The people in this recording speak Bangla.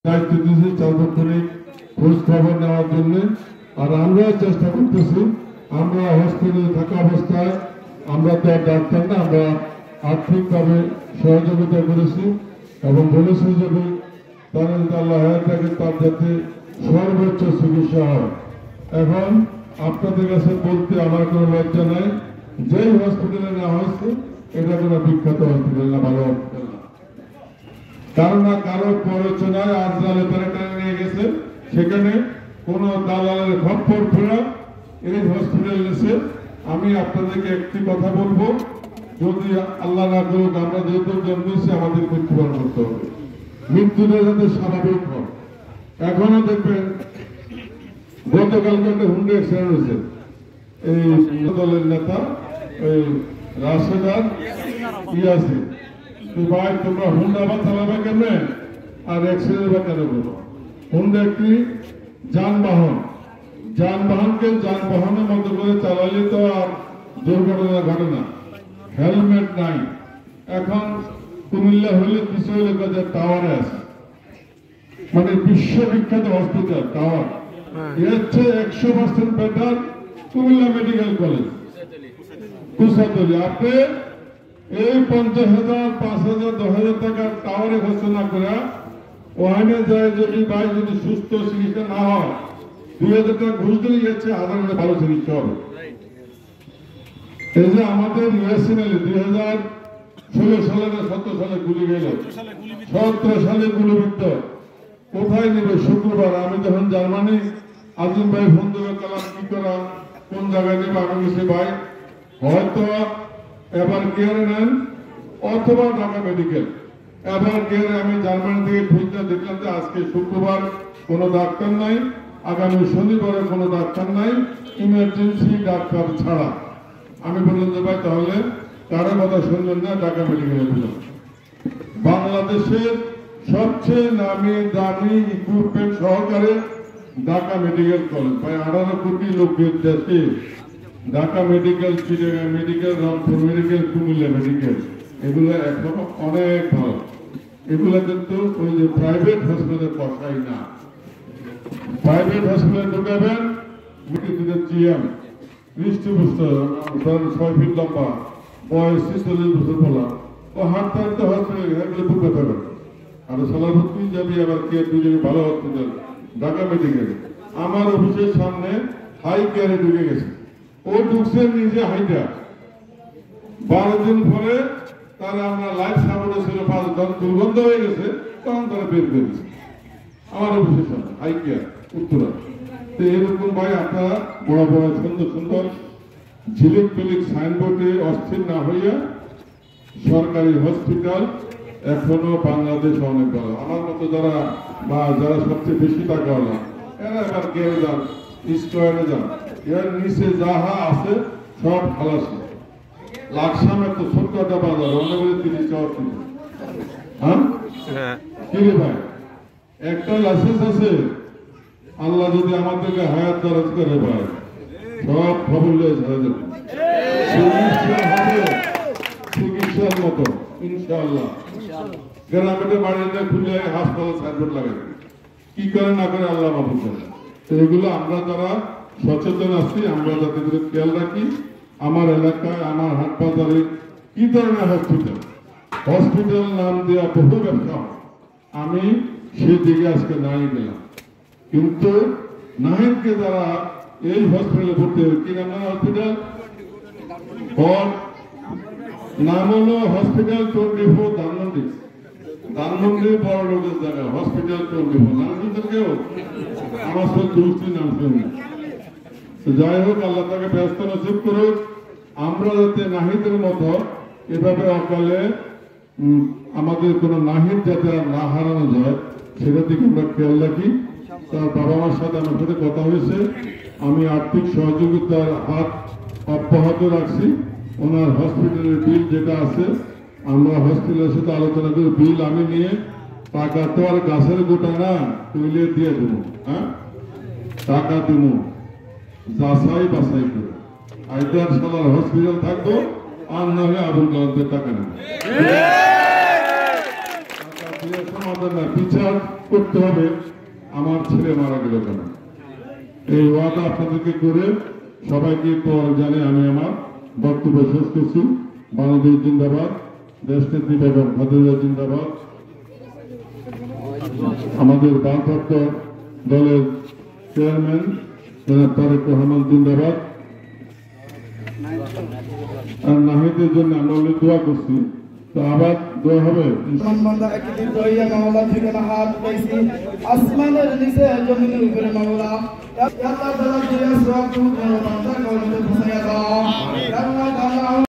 দায়িত্ব দিয়েছি সার্বক্ষণিক খোঁজ খবর নেওয়ার জন্য। আর আমরা চেষ্টা করতেছি, আমরা হসপিটালে থাকা অবস্থায় আমরা তো আর ডাক্তার না, আমরা আর্থিকভাবে সহযোগিতা করেছি এবং বলেছি যদি তারা যদি আল্লাহ হায়াত থাকে তার যাতে সর্বোচ্চ চিকিৎসা হয়। এখন আপনাদের কাছে বলতে আমার কোনো লজ্জা নাই, যেই হসপিটালে নেওয়া হয়েছে এটা কোনো বিখ্যাত হসপিটাল না, ভালো হসপিটাল না। কারো না কারো প্ররোচনায় আজরালে তারা নিয়ে গেছে, সেখানে কোন দালালের খপ্পর ফেরা এই হসপিটাল নিছে। আমি আপনাদেরকে একটি কথা বলবো, যদি আল্লাহ না করুক আমরা যেহেতু জন্মেছি আমাদের মৃত্যুবরণ করতে হবে, মৃত্যুটা যাতে স্বাভাবিক হয়। এখনো দেখবেন গতকালকে একটা হুন্ডা অ্যাক্সিডেন্ট হয়েছে, এই দলের নেতা এই রাশেদার ইয়াসিন। ভাই তোমরা হুন্ডা বা চালাবে কেন আর অ্যাক্সিডেন্ট বা কেন করবো? হুন্ডা একটি যানবাহন, যানবাহনকে যানবাহনের মতো করে চালালে তো আর দুর্ঘটনা ঘটে না। হেলমেট নাই। এখন কুমিল্লা হলে কিছু হলে কাজে টাওয়ারে আছে, মানে বিশ্ববিখ্যাত হসপিটাল টাওয়ার, এর হচ্ছে 100% বেটার কুমিল্লা মেডিকেল কলেজ কুসাতলি। আপনি এই 50,000, 5,000, 10,000 টাকার টাওয়ারে ঘোষণা করে ওখানে যায় যদি ভাই যদি সুস্থ চিকিৎসা না হয় 2,000 টাকা ঘুষ দিলে যাচ্ছে, হাজার ভালো চিকিৎসা হবে। এই যে আমাদের ইউএসএনএল 2016 সালে না 17 সালে গুলি গেল, 17 সালে গুলিবিদ্ধ, কোথায় নেবে? শুক্রবার আমি যখন জার্মানি আজিম ভাই ফোন দেবে কালাম কি করা কোন জায়গায় নেবে, আমি বলছি ভাই হয়তো এবার কেয়ারে নেন অথবা ঢাকা মেডিকেল। এবার কেয়ারে আমি জার্মানি থেকে খুঁজতে দেখলাম যে আজকে শুক্রবার কোনো ডাক্তার নাই, আগামী শনিবারে কোনো ডাক্তার নাই, ইমার্জেন্সি ডাক্তার ছাড়া। আমি বললাম যে ভাই তাহলে কারো কথা শুনলেন না, ঢাকা মেডিকেলে দিলাম। বাংলাদেশের সবচেয়ে নামি দামি ইকুইপমেন্ট সহকারে ঢাকা মেডিকেল কলেজ, প্রায় 18 কোটি লোকের দেশে Dhaka medical, Chittagong medical, Rangpur medical, Comilla medical, এগুলো এখনো অনেক ভালো। এগুলো কিন্তু ওই যে প্রাইভেট হসপিটালে বসাই না। প্রাইভেট হসপিটালে ঢুকাবেন জিএম হৃষ্টপুষ্ট 6 ফিট লম্বা, বয়স 46 বছর বলা, ও হাঁটতে হাঁটতে হসপিটালে বুকে পাবেন। আর সালাবুদ্দিন যাবি আবার কে দুজনে ভালো হসপিটাল ঢাকা মেডিকেল। আমার অফিসের সামনে হাই কেয়ারে ঢুকে গেছে, ও ঢুকছে নিজে হাইটা। 12 দিন পরে তারা আমরা লাইফ সাপোর্টে ছিল, 5 জন দুর্গন্ধ হয়ে গেছে, তখন তারা বের করেছে আমার অফিসের সামনে হাই কেয়ার উত্তরা। তো এরকম ভাই আপনারা বড় বড় সুন্দর সুন্দর ঝিলিক পিলিক সাইনবোর্ডে অস্থির না হইয়া সরকারি হসপিটাল এখনো বাংলাদেশ অনেক ভালো। আমার মতো যারা বা যারা সবচেয়ে বেশি টাকা হলো এরা এবার গেলে যান, স্কোয়ারে যান, এর নিচে যাহা আছে সব খালাসি। লাকসামে তো ছোট্ট একটা বাজার, অনেক 30 টাকা কিলো। হ্যাঁ কি রে ভাই, একটা লাইসেন্স আছে, আল্লাহ যদি আমাদেরকে হায়াত দরাজ করে ভাই সব খবর হয়ে যাবে, চিকিৎসার মতো ইনশাআল্লাহ। গ্রামে বাড়িতে খুলে হাসপাতাল সার্ভিস লাগে, কি করে না করে আল্লাহ মাহফুজ করে। তো এগুলো আমরা যারা সচেতন আছি আমরা যাতে করে খেয়াল রাখি। আমার এলাকায় আমার হাট বাজারে কি ধরনের হসপিটাল, হসপিটাল নাম দেওয়া বহু ব্যবসা, আমি সেই দিকে আজকে নাই গেলাম। কিন্তু নাহিদকে যারা এই হসপিটালে ভর্তি হবে, কি নাম হসপিটাল নাম হলো হসপিটাল 24 ধানমন্ডি, ধানমন্ডি বড় লোকের জায়গা হসপিটাল 24 নাম শুনছেন কেউ? আমার সব দৃষ্টি নাম শুনি। যাই হোক আল্লাহ তাকে ব্যস্ত নসিব করুক। আমরা যাতে নাহিদের মতো এভাবে অকালে আমাদের কোন নাহিদ যাতে না হারানো যায় সেটা দিকে আমরা খেয়াল রাখি। তার বাবা মার সাথে আমার সাথে কথা হয়েছে, আমি আর্থিক সহযোগিতার হাত অব্যাহত রাখছি। ওনার হসপিটালের বিল যেটা আছে আমরা হসপিটালের সাথে আলোচনা করে বিল আমি নিয়ে টাকা তো আর গাছের গোটা না তুলে দিয়ে দেবো, হ্যাঁ টাকা দেব যাচাই বাছাই করে। আইদার সালার হসপিটাল থাকবো আর না হলে আবুল কালামদের টাকা নেব। সমাধান না, বিচার করতে হবে আমার ছেলে মারা গেল কেন। এই ওয়াদা আপনাদেরকে করে সবাইকে জানে আমি আমার বক্তব্য শেষ করছি। বাংলাদেশ জিন্দাবাদ, দেশনেত্রী বেগম খালেদা জিন্দাবাদ, আমাদের ভারপ্রাপ্ত দলের চেয়ারম্যান জনাব তারেক রহমান জিন্দাবাদ। আর নাহিদের জন্য আমরা অনেক দোয়া করছি, তো আবার দোয়া হবে। আসমানের নিচে জমিনের উপরে মাওলা আল্লাহ তাআলা